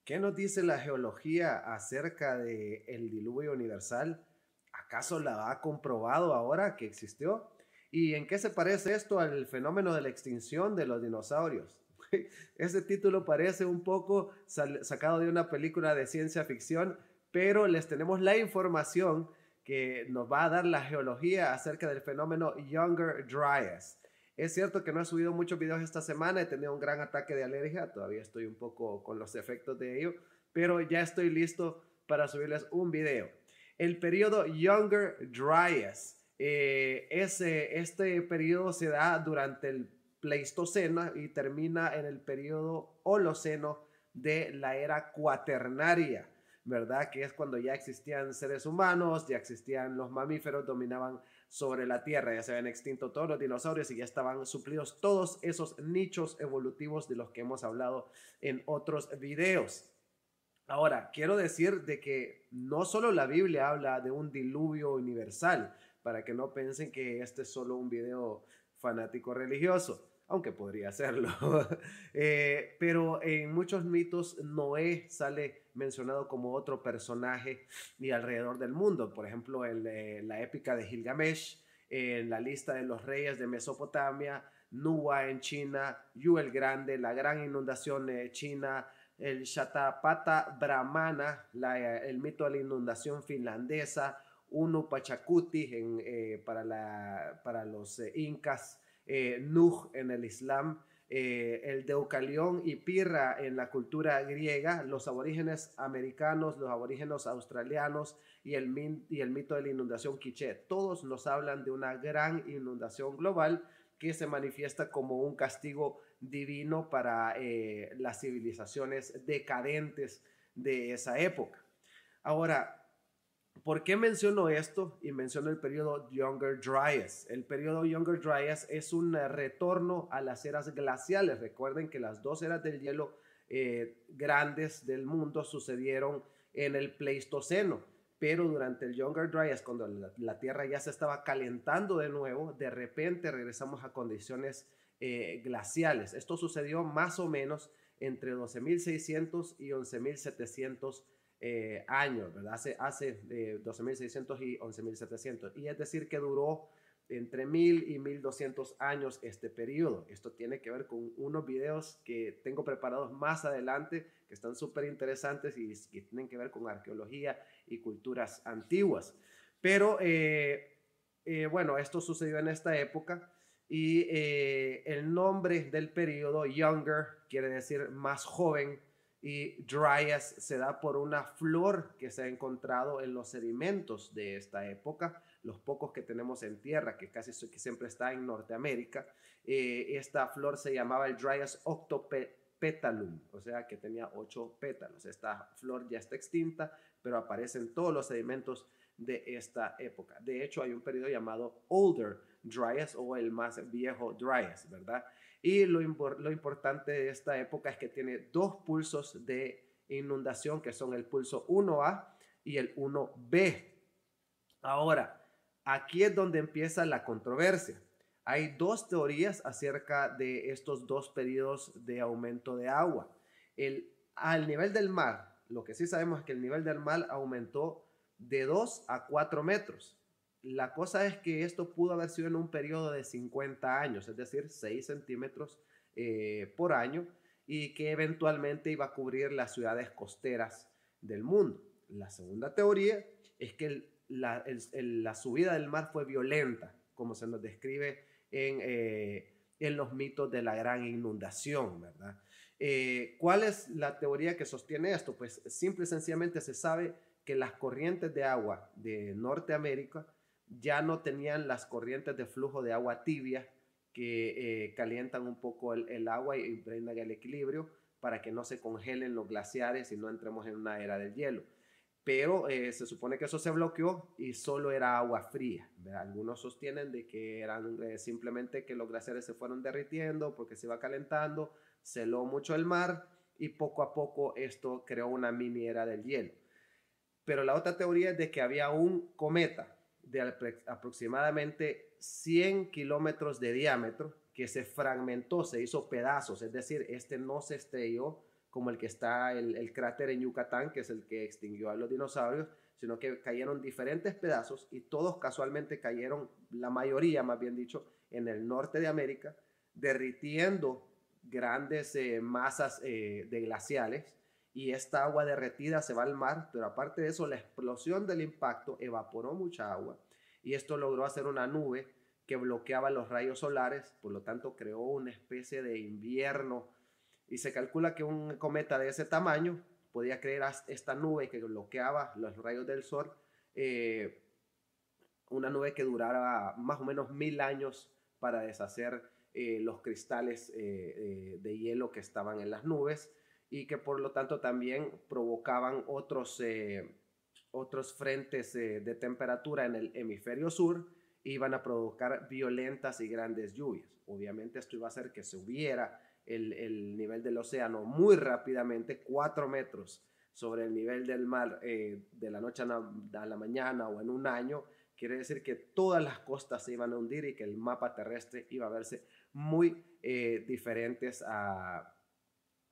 ¿Qué nos dice la geología acerca del diluvio universal? ¿Acaso la ha comprobado ahora que existió? ¿Y en qué se parece esto al fenómeno de la extinción de los dinosaurios? Ese título parece un poco sacado de una película de ciencia ficción, pero les tenemos la información que nos va a dar la geología acerca del fenómeno Younger Dryas. Es cierto que no he subido muchos videos esta semana, he tenido un gran ataque de alergia, todavía estoy un poco con los efectos de ello, pero ya estoy listo para subirles un video. El periodo Younger Dryas, este periodo se da durante el Pleistoceno y termina en el periodo Holoceno de la era cuaternaria, ¿verdad? Que es cuando ya existían seres humanos, ya existían los mamíferos, dominaban sobre la Tierra, ya se habían extinto todos los dinosaurios y ya estaban suplidos todos esos nichos evolutivos de los que hemos hablado en otros videos. Ahora, quiero decir de que no solo la Biblia habla de un diluvio universal, para que no piensen que este es solo un video fanático religioso, aunque podría serlo. Pero en muchos mitos Noé sale mencionado como otro personaje y alrededor del mundo. Por ejemplo, en la épica de Gilgamesh, en la lista de los reyes de Mesopotamia, Nuba en China, Yu el Grande, la gran inundación china, el Shatapata Brahmana, el mito de la inundación finlandesa, Unu Pachacuti para los incas, Nuh en el Islam, el Deucalión y Pirra en la cultura griega, los aborígenes americanos, los aborígenes australianos y el mito de la inundación quiché. Todos nos hablan de una gran inundación global que se manifiesta como un castigo divino para las civilizaciones decadentes de esa época. Ahora, ¿por qué menciono esto? Y menciono el periodo Younger Dryas. El periodo Younger Dryas es un retorno a las eras glaciales. Recuerden que las dos eras del hielo grandes del mundo sucedieron en el Pleistoceno, pero durante el Younger Dryas, cuando la Tierra ya se estaba calentando de nuevo, de repente regresamos a condiciones glaciales. Esto sucedió más o menos entre 12.600 y 11.700 años, ¿verdad? Hace 12.600 y 11.700. Y es decir, que duró entre 1000 y 1200 años este periodo. Esto tiene que ver con unos videos que tengo preparados más adelante que están súper interesantes y que tienen que ver con arqueología y culturas antiguas. Pero bueno, esto sucedió en esta época y el nombre del periodo Younger quiere decir más joven y Dryas se da por una flor que se ha encontrado en los sedimentos de esta época, los pocos que tenemos en tierra, que casi que siempre está en Norteamérica. Esta flor se llamaba el Dryas octopetalum, o sea que tenía 8 pétalos. Esta flor ya está extinta, pero aparece en todos los sedimentos de esta época. De hecho, hay un periodo llamado Older Dryas o el más viejo Dryas, ¿verdad? Y lo importante de esta época es que tiene dos pulsos de inundación, que son el pulso 1A y el 1B. Ahora, aquí es donde empieza la controversia. Hay dos teorías acerca de estos dos periodos de aumento de agua. Al nivel del mar, lo que sí sabemos es que el nivel del mar aumentó de 2 a 4 metros. La cosa es que esto pudo haber sido en un periodo de 50 años, es decir, 6 centímetros por año, y que eventualmente iba a cubrir las ciudades costeras del mundo. La segunda teoría es que la subida del mar fue violenta, como se nos describe en los mitos de la gran inundación, ¿verdad? ¿Cuál es la teoría que sostiene esto? Pues simple y sencillamente se sabe que las corrientes de agua de Norteamérica ya no tenían las corrientes de flujo de agua tibia que calientan un poco el agua y brindan el equilibrio para que no se congelen los glaciares y no entremos en una era del hielo. Pero se supone que eso se bloqueó y solo era agua fría, ¿verdad? Algunos sostienen de que eran simplemente que los glaciares se fueron derritiendo porque se iba calentando, se heló mucho el mar y poco a poco esto creó una mini era del hielo. Pero la otra teoría es de que había un cometa de aproximadamente 100 kilómetros de diámetro que se fragmentó, se hizo pedazos, es decir, este no se estrelló, como el que está el cráter en Yucatán, que es el que extinguió a los dinosaurios, sino que cayeron diferentes pedazos y todos casualmente cayeron, la mayoría más bien dicho, en el norte de América, derritiendo grandes masas de glaciales, y esta agua derretida se va al mar, pero aparte de eso la explosión del impacto evaporó mucha agua y esto logró hacer una nube que bloqueaba los rayos solares, por lo tanto creó una especie de invierno, y se calcula que un cometa de ese tamaño podía crear esta nube que bloqueaba los rayos del sol, eh, una nube que durara más o menos 1000 años para deshacer los cristales de hielo que estaban en las nubes, y que por lo tanto también provocaban otros frentes de temperatura en el hemisferio sur, y iban a provocar violentas y grandes lluvias. Obviamente esto iba a hacer que subiera el nivel del océano muy rápidamente, 4 metros sobre el nivel del mar de la noche a la mañana o en un año. Quiere decir que todas las costas se iban a hundir y que el mapa terrestre iba a verse muy diferentes a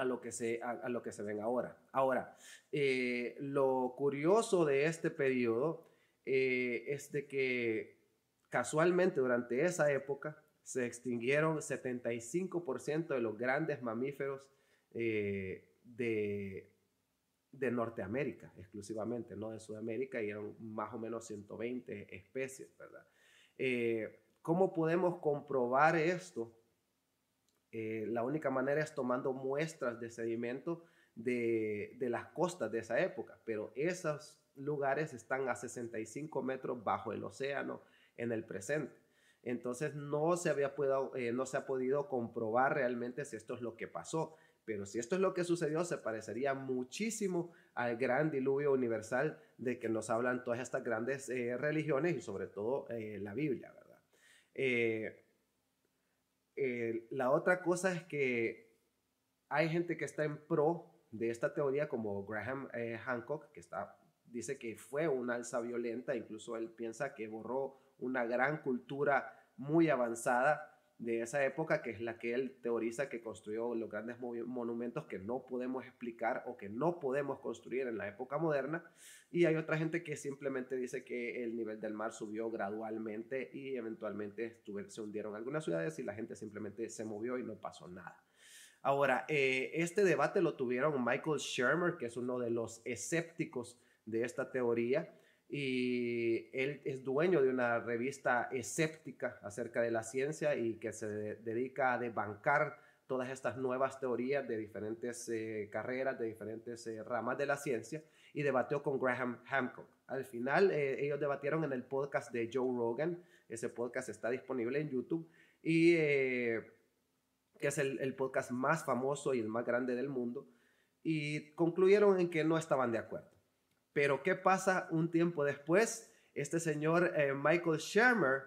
lo que se ven ahora. Ahora, lo curioso de este periodo es de que casualmente durante esa época se extinguieron 75% de los grandes mamíferos de Norteamérica exclusivamente, no de Sudamérica, y eran más o menos 120 especies, ¿verdad? ¿Cómo podemos comprobar esto? La única manera es tomando muestras de sedimento de las costas de esa época, pero esos lugares están a 65 metros bajo el océano en el presente. Entonces no se ha podido comprobar realmente si esto es lo que pasó, pero si esto es lo que sucedió, se parecería muchísimo al gran diluvio universal de que nos hablan todas estas grandes religiones y sobre todo la Biblia, ¿verdad? La otra cosa es que hay gente que está en pro de esta teoría, como Graham Hancock, que dice que fue una alza violenta, incluso él piensa que borró una gran cultura muy avanzada de esa época, que es la que él teoriza que construyó los grandes monumentos que no podemos explicar o que no podemos construir en la época moderna. Y hay otra gente que simplemente dice que el nivel del mar subió gradualmente y eventualmente se hundieron algunas ciudades y la gente simplemente se movió y no pasó nada. Ahora, este debate lo tuvieron Michael Shermer, que es uno de los escépticos de esta teoría, y él es dueño de una revista escéptica acerca de la ciencia y que se dedica a debancar todas estas nuevas teorías de diferentes carreras, de diferentes ramas de la ciencia, y debatió con Graham Hancock. Al final, ellos debatieron en el podcast de Joe Rogan. Ese podcast está disponible en YouTube y que es el podcast más famoso y el más grande del mundo, y concluyeron en que no estaban de acuerdo. Pero ¿qué pasa un tiempo después? Este señor Michael Shermer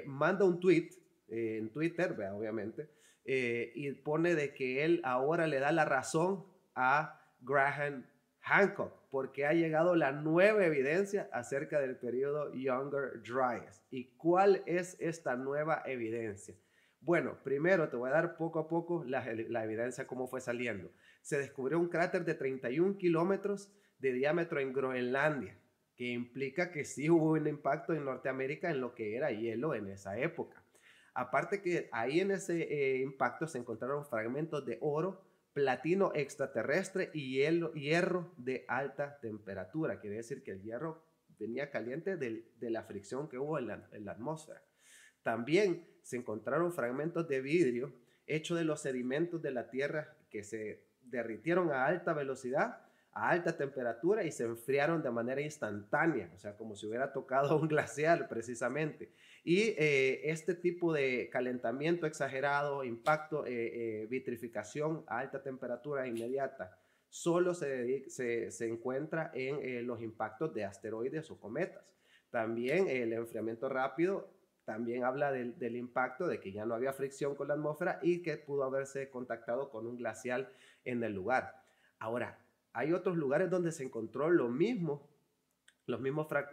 manda un tweet en Twitter, obviamente, y pone de que él ahora le da la razón a Graham Hancock, porque ha llegado la nueva evidencia acerca del periodo Younger Dryas. ¿Y cuál es esta nueva evidencia? Bueno, primero te voy a dar poco a poco la evidencia, cómo fue saliendo. Se descubrió un cráter de 31 kilómetros de diámetro en Groenlandia, que implica que sí hubo un impacto en Norteamérica en lo que era hielo en esa época. Aparte que ahí en ese impacto se encontraron fragmentos de oro, platino extraterrestre y hierro de alta temperatura. Quiere decir que el hierro venía caliente de la fricción que hubo en la atmósfera. También se encontraron fragmentos de vidrio hechos de los sedimentos de la Tierra que se derritieron a alta velocidad, a alta temperatura, y se enfriaron de manera instantánea, o sea, como si hubiera tocado un glaciar precisamente. Y este tipo de calentamiento exagerado, impacto, vitrificación a alta temperatura inmediata, solo se encuentra en los impactos de asteroides o cometas. También el enfriamiento rápido también habla del impacto, de que ya no había fricción con la atmósfera y que pudo haberse contactado con un glacial en el lugar. Ahora, hay otros lugares donde se encontró los mismos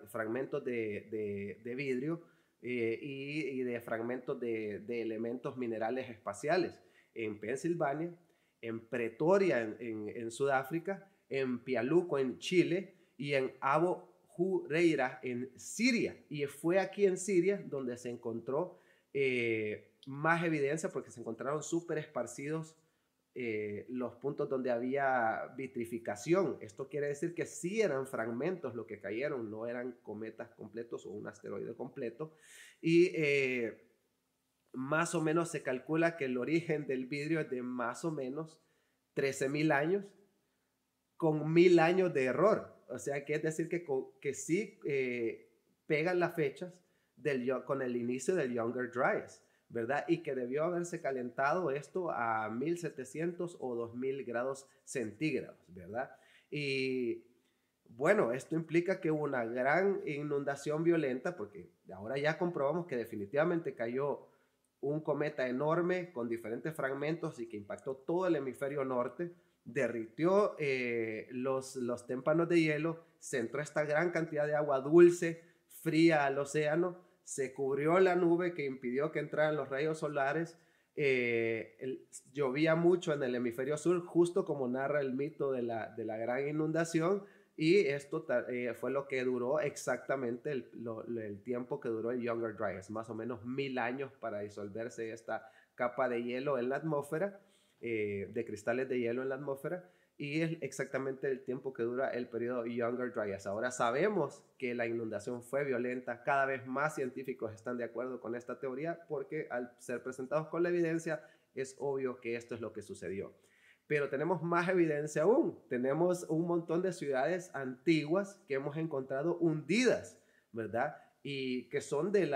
fragmentos de vidrio y de fragmentos de elementos minerales espaciales en Pensilvania, en Pretoria en Sudáfrica, en Pialuco en Chile y en Abu Huraira en Siria. Y fue aquí en Siria donde se encontró más evidencia, porque se encontraron súper esparcidos los puntos donde había vitrificación. Esto quiere decir que sí eran fragmentos lo que cayeron, no eran cometas completos o un asteroide completo. Y más o menos se calcula que el origen del vidrio es de más o menos 13.000 años, con 1.000 años de error. O sea, que es decir que sí pegan las fechas con el inicio del Younger Dryas, ¿verdad? Y que debió haberse calentado esto a 1.700 o 2.000 grados centígrados, ¿verdad? Y bueno, esto implica que hubo una gran inundación violenta, porque ahora ya comprobamos que definitivamente cayó un cometa enorme con diferentes fragmentos y que impactó todo el hemisferio norte, derritió los témpanos de hielo, centró esta gran cantidad de agua dulce, fría al océano, se cubrió la nube que impidió que entraran los rayos solares, llovía mucho en el hemisferio sur, justo como narra el mito de la gran inundación, y esto fue lo que duró exactamente el tiempo que duró el Younger Dryas, más o menos 1.000 años para disolverse esta capa de hielo en la atmósfera, de cristales de hielo en la atmósfera, y es exactamente el tiempo que dura el periodo Younger Dryas. Ahora sabemos que la inundación fue violenta, cada vez más científicos están de acuerdo con esta teoría porque al ser presentados con la evidencia es obvio que esto es lo que sucedió. Pero tenemos más evidencia aún, tenemos un montón de ciudades antiguas que hemos encontrado hundidas, ¿verdad? Y que son de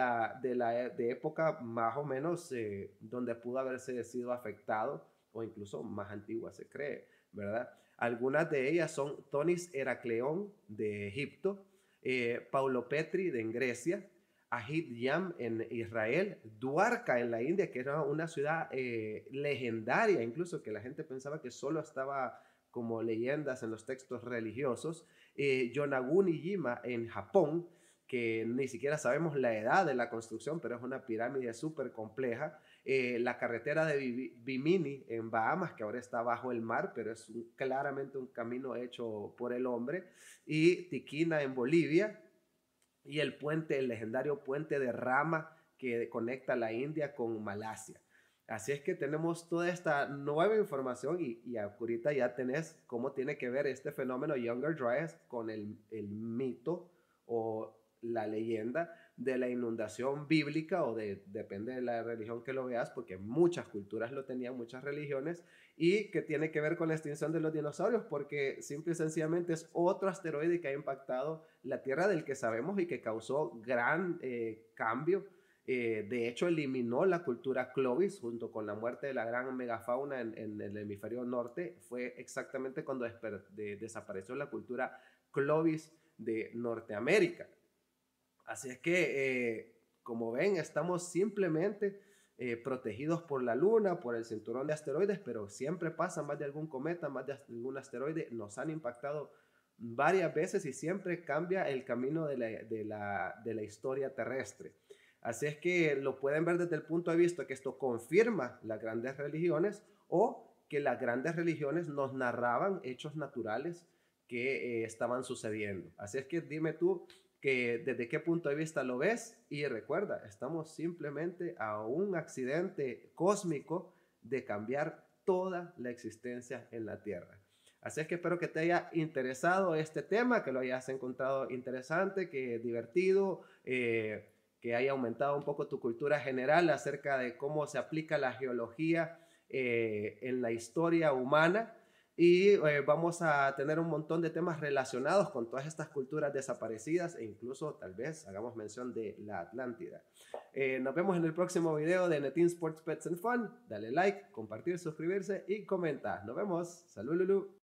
época más o menos donde pudo haberse sido afectado, o incluso más antigua se cree, ¿verdad? Algunas de ellas son Tonis Heracleón de Egipto, Paulo Petri de Grecia, Ahid Yam en Israel, Dwarka en la India, que era una ciudad legendaria, incluso que la gente pensaba que solo estaba como leyendas en los textos religiosos, Yonaguni-jima en Japón, que ni siquiera sabemos la edad de la construcción, pero es una pirámide súper compleja, la carretera de Bimini en Bahamas, que ahora está bajo el mar, pero es claramente un camino hecho por el hombre, y Tiquina en Bolivia, y el legendario puente de Rama que conecta la India con Malasia. Así es que tenemos toda esta nueva información y ahorita ya tenés cómo tiene que ver este fenómeno Younger Dryas con el mito o la leyenda de la inundación bíblica depende de la religión que lo veas, porque muchas culturas lo tenían, muchas religiones, y que tiene que ver con la extinción de los dinosaurios, porque simple y sencillamente es otro asteroide que ha impactado la Tierra del que sabemos y que causó gran cambio. De hecho, eliminó la cultura Clovis junto con la muerte de la gran megafauna en el hemisferio norte. Fue exactamente cuando desapareció la cultura Clovis de Norteamérica. Así es que, como ven, estamos simplemente protegidos por la Luna, por el cinturón de asteroides, pero siempre pasa más de algún cometa, más de algún asteroide, nos han impactado varias veces y siempre cambia el camino de la historia terrestre. Así es que lo pueden ver desde el punto de vista que esto confirma las grandes religiones o que las grandes religiones nos narraban hechos naturales que estaban sucediendo. Así es que dime tú que desde qué punto de vista lo ves y recuerda, estamos simplemente a un accidente cósmico de cambiar toda la existencia en la Tierra. Así es que espero que te haya interesado este tema, que lo hayas encontrado interesante, que divertido, que haya aumentado un poco tu cultura general acerca de cómo se aplica la geología en la historia humana. Y vamos a tener un montón de temas relacionados con todas estas culturas desaparecidas e incluso tal vez hagamos mención de la Atlántida. Nos vemos en el próximo video de Netin Sports Pets and Fun. Dale like, compartir, suscribirse y comenta. Nos vemos. Salud, Lulu.